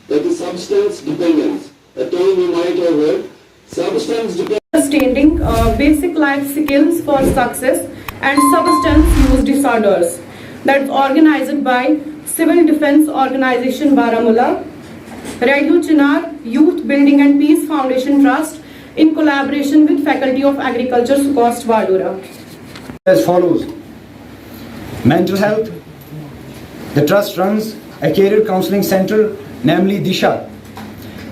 that is substance dependence, a term you might have heard. Substance dependence. Understanding basic life skills for success and substance use disorders. That's organized by Civil Defense Organization Baramulla, Radio Chinar, Youth Building and Peace Foundation Trust in collaboration with Faculty of Agriculture, Sukost, Vadura. As follows. Mental health. The trust runs a career counseling center, namely Disha.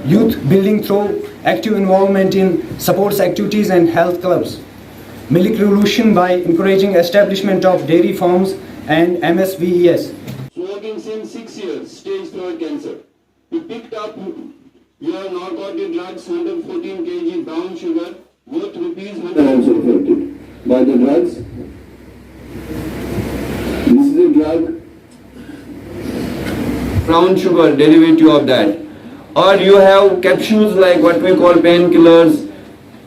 Youth building through active involvement in sports activities and health clubs. Milk revolution by encouraging establishment of dairy farms and MSVES. Smoking since 6 years, stage 3 cancer. You picked up your narcotic drugs, 114 kg brown sugar, worth rupees 100. Also affected by the drugs. This is a drug. Brown sugar, derivative of that. Or you have capsules like what we call painkillers,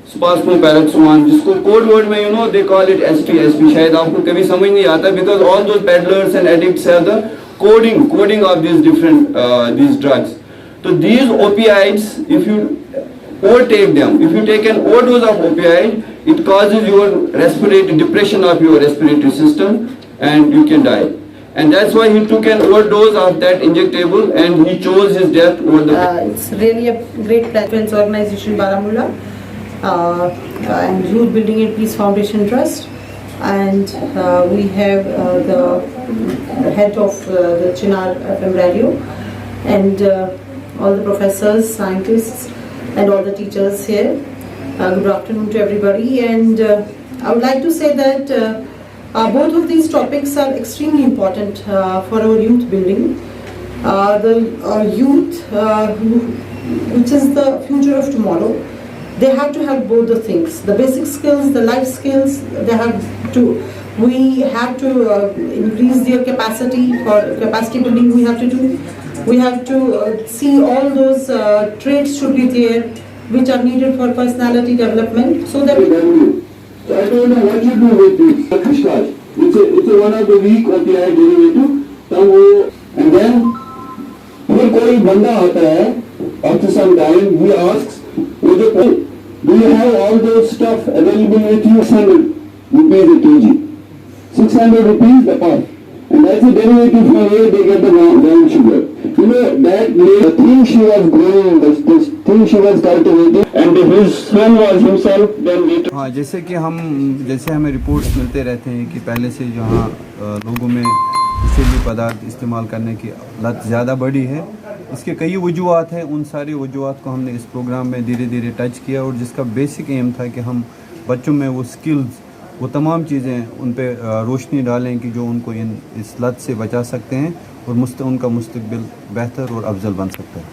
spasmoparaxone, जिसको code word में you know they call it ST शायद आपको कभी समझ नहीं आता because all those peddlers and addicts have the coding of these different these drugs. So these opioids, if you overtake them, if you take an overdose of opioid, it causes your respiratory depression of your respiratory system and you can die. And that's why he took an overdose of that injectable and he chose his death over the... It's really a great Defense Organization Baramulla and Youth Building and Peace Foundation Trust. And we have the head of the Chinar FM radio and all the professors, scientists and all the teachers here. Good afternoon to everybody. And I would like to say that both of these topics are extremely important for our youth building. The youth, which is the future of tomorrow, they have to have both the things, the basic skills, the life skills. We have to increase their capacity. For capacity building we have to do. We have to see all those traits should be there which are needed for personality development so that So I don't know what you do with this Krishna. It's a one of the weak opioid derivative. And then when कोई बंदा आता है, after some time he asks, do you have all those stuff available with you? 600 rupees a kg. 600 rupees the part. And that's a derivative from where they get the brown sugar. You know, that the thing she was growing, the thing she was cultivating, and his son was himself then later. हाँ, जैसे कि हमें reports मिलते रहते हैं कि पहले से जहाँ लोगों में नशीले पदार्थ इस्तेमाल करने की लत ज़्यादा बढ़ी है, इसके कई वजूहात हैं। उन सारी वजूहात को हमने इस प्रोग्राम में धीरे धीरे टच किया और जिसका बेसिक एम था कि हम बच्चों में वो स्किल्स, वो तमाम चीज़ें उन पे रोशनी डालें कि जो उनको इस लत से बचा सकते हैं और उनका मुस्तकबिल बेहतर और अफजल बन सकता है।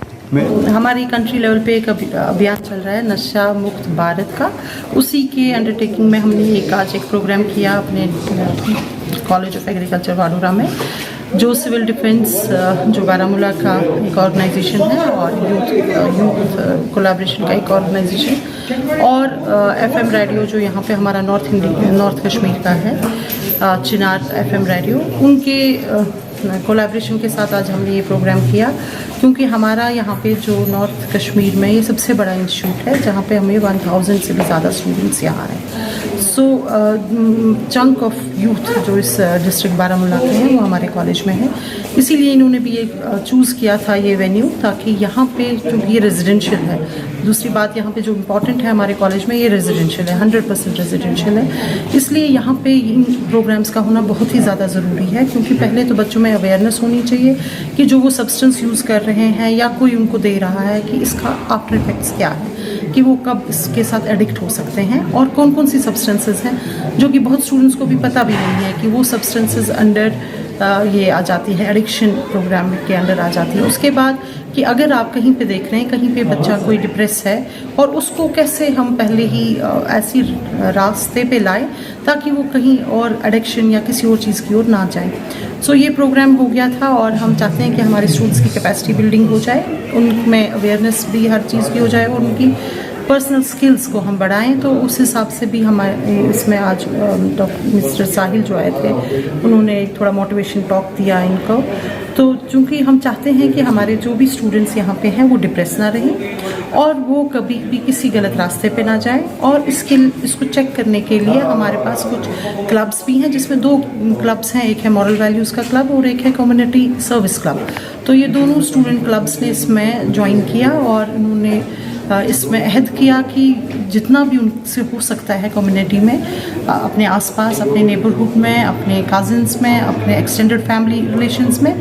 हमारी कंट्री लेवल पे एक अभियान चल रहा है नशा मुक्त भारत का। उसी के अंडरटेकिंग में हमने आज एक प्रोग्राम किया अपने कॉलेज ऑफ एग्रीकल्चर वाडूरा में, जो सिविल डिफेंस जो बारामूला का एक ऑर्गेनाइजेशन है और यूथ कोलैबोरेशन का एक ऑर्गेनाइजेशन और एफएम रेडियो जो यहाँ पे हमारा नॉर्थ कश्मीर का है, चिनार एफएम रेडियो, उनके कोलैबोरेशन के साथ आज हमने ये प्रोग्राम किया क्योंकि हमारा यहाँ पे जो नॉर्थ कश्मीर में ये सबसे बड़ा इंस्टीट्यूट है जहाँ पे हमें 1000 से भी ज़्यादा स्टूडेंट्स यहाँ हैं। सो चंक ऑफ यूथ जो इस डिस्ट्रिक्ट बारामूला के हैं वो हमारे कॉलेज में है, इसीलिए इन्होंने भी ये चूज़ किया था ये वेन्यू, ताकि यहाँ पे जो ये रेजिडेंशियल है। दूसरी बात यहाँ पे जो इम्पॉर्टेंट है हमारे कॉलेज में, ये रेजिडेंशियल है, 100% रेजिडेंशियल है, इसलिए यहाँ पे इन प्रोग्राम्स का होना बहुत ही ज़्यादा ज़रूरी है क्योंकि पहले तो बच्चों में अवेयरनेस होनी चाहिए कि जो वो सब्सटेंस यूज़ कर रहे हैं या कोई उनको दे रहा है कि इसका आफ्टर इफेक्ट्स क्या है, कि वो कब इसके साथ एडिक्ट हो सकते हैं और कौन कौन सी सब्सटेंसेस हैं जो कि बहुत स्टूडेंट्स को भी पता भी नहीं है कि वो सब्सटेंसेस अंडर ये आ जाती है, एडिक्शन प्रोग्राम के अंडर आ जाती है। उसके बाद कि अगर आप कहीं पे देख रहे हैं कहीं पे बच्चा कोई डिप्रेस है और उसको कैसे हम पहले ही ऐसी रास्ते पे लाएं ताकि वो कहीं और एडिक्शन या किसी और चीज़ की ओर ना जाए। सो ये प्रोग्राम हो गया था और हम चाहते हैं कि हमारे स्टूडेंट्स की कैपेसिटी बिल्डिंग हो जाए, उनमें अवेयरनेस भी हर चीज़ की हो जाए और उनकी पर्सनल स्किल्स को हम बढ़ाएं। तो उस हिसाब से भी हमारे इसमें आज डॉक्टर मिस्टर साहिल जो आए थे उन्होंने थोड़ा मोटिवेशन टॉक दिया इनको तो चूंकि हम चाहते हैं कि हमारे जो भी स्टूडेंट्स यहाँ पे हैं वो डिप्रेस ना रहें और वो कभी भी किसी गलत रास्ते पे ना जाएं, और इसको चेक करने के लिए हमारे पास कुछ क्लब्स भी हैं, जिसमें 2 क्लब्स हैं, एक है मॉरल वैल्यूज़ का क्लब और एक है कम्युनिटी सर्विस क्लब। तो ये दोनों स्टूडेंट क्लब्स ने इसमें ज्वाइन किया और उन्होंने इसमें अहद किया कि जितना भी उनसे हो सकता है कम्युनिटी में, अपने आसपास, अपने नेबरहुड में, अपने कज़न्स में, अपने एक्सटेंडेड फैमिली रिलेशंस में,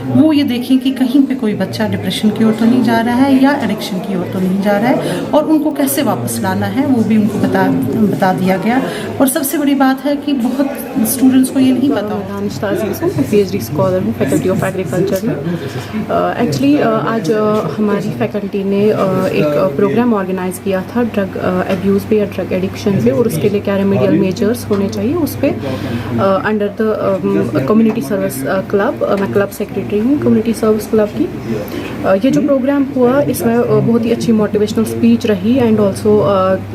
वो ये देखें कि कहीं पे कोई बच्चा डिप्रेशन की ओर तो नहीं जा रहा है या एडिक्शन की ओर तो नहीं जा रहा है, और उनको कैसे वापस लाना है वो भी उनको बता दिया गया। और सबसे बड़ी बात है कि बहुत स्टूडेंट्स को ये नहीं पता होता। निश्ता अजीज़ हूँ, PhD स्कॉलर हूँ फैकल्टी ऑफ एग्रीकल्चर में। एक्चुअली आज हमारी फैकल्टी ने एक प्रोग्राम ऑर्गेनाइज़ किया था ड्रग एब्यूज़ पे या ड्रग एडिक्शन पे, और उसके लिए क्या रेमेडियल मेजर्स होने चाहिए उस पर under the community service club. मैं क्लब सेक्रेटरी हूँ कम्युनिटी सर्विस क्लब की। ये जो प्रोग्राम हुआ इसमें बहुत ही अच्छी मोटिवेशनल स्पीच रही, एंड ऑल्सो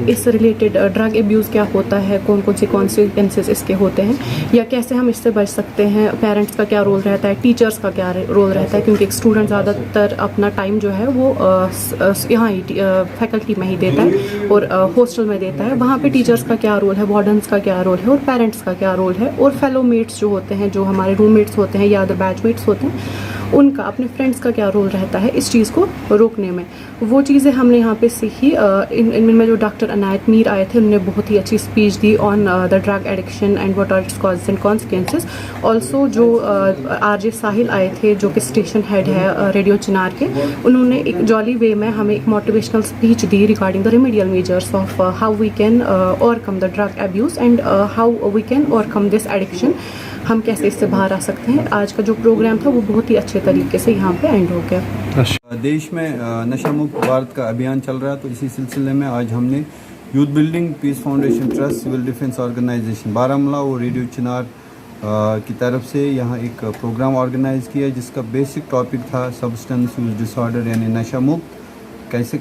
इस रिलेटेड ड्रग एब्यूज़ क्या होता है, कौन कौन से कॉन्सिक्वेंसेस इसके होते हैं या कैसे हम इससे बच सकते हैं, पेरेंट्स का क्या रोल रहता है, टीचर्स का क्या रोल रहता है, क्योंकि एक स्टूडेंट ज़्यादातर अपना टाइम जो है वो यहाँ ही फैकल्टी में ही देता है और हॉस्टल में देता है। वहाँ पे टीचर्स का क्या रोल है, वार्डन्स का क्या रोल है और पेरेंट्स का क्या रोल है, और फेलो मेट्स जो होते हैं, जो हमारे रूममेट्स होते हैं या अदर बैचमेट्स होते हैं, उनका, अपने फ्रेंड्स का क्या रोल रहता है इस चीज़ को रोकने में। वो चीज़ें हमने यहाँ पे सीखी। इनमें जो डॉक्टर अनायत मीर आए थे उन्होंने बहुत ही अच्छी स्पीच दी on the drug addiction and what are its causes and consequences. Also जो RJ साहिल आए थे जो कि स्टेशन हेड है रेडियो चिनार के, उन्होंने एक जॉली वे में हमें एक मोटिवेशनल स्पीच दी regarding the remedial measures of how we can overcome the drug abuse and how we can overcome this addiction, हम कैसे इससे बाहर आ सकते हैं। आज का जो प्रोग्राम था वो बहुत ही अच्छे तरीके से यहाँ पे एंड हो गया। देश में नशा मुक्त भारत का अभियान चल रहा है, तो इसी सिलसिले में आज हमने youth building peace foundation trust, civil defence organisation Baramulla और रेडियो चिनार की तरफ से यहाँ एक प्रोग्राम ऑर्गेनाइज किया, जिसका बेसिक टॉपिक था सब्सटेंस यूज डिसऑर्डर यानी नशा मुक्त कैसे